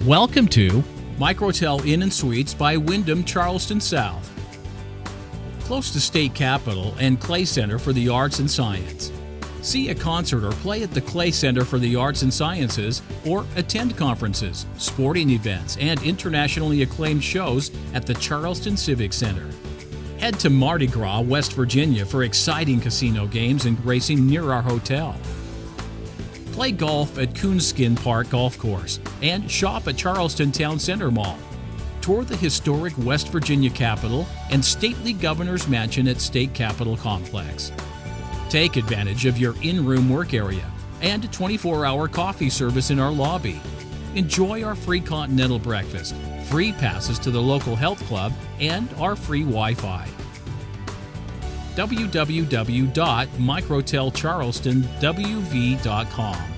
Welcome to Microtel Inn Suites by Wyndham Charleston South. Close to State Capitol and Clay Center for the Arts and Science. See a concert or play at the Clay Center for the Arts and Sciences, or attend conferences, sporting events, and internationally acclaimed shows at the Charleston Civic Center. Head to Mardi Gras, West Virginia for exciting casino games and racing near our hotel. Play golf at Coonskin Park Golf Course and shop at Charleston Town Center Mall. Tour the historic West Virginia Capitol and stately Governor's Mansion at State Capitol Complex. Take advantage of your in-room work area and 24-hour coffee service in our lobby. Enjoy our free continental breakfast, free passes to the local health club, and our free Wi-Fi. www.microtelcharlestonwv.com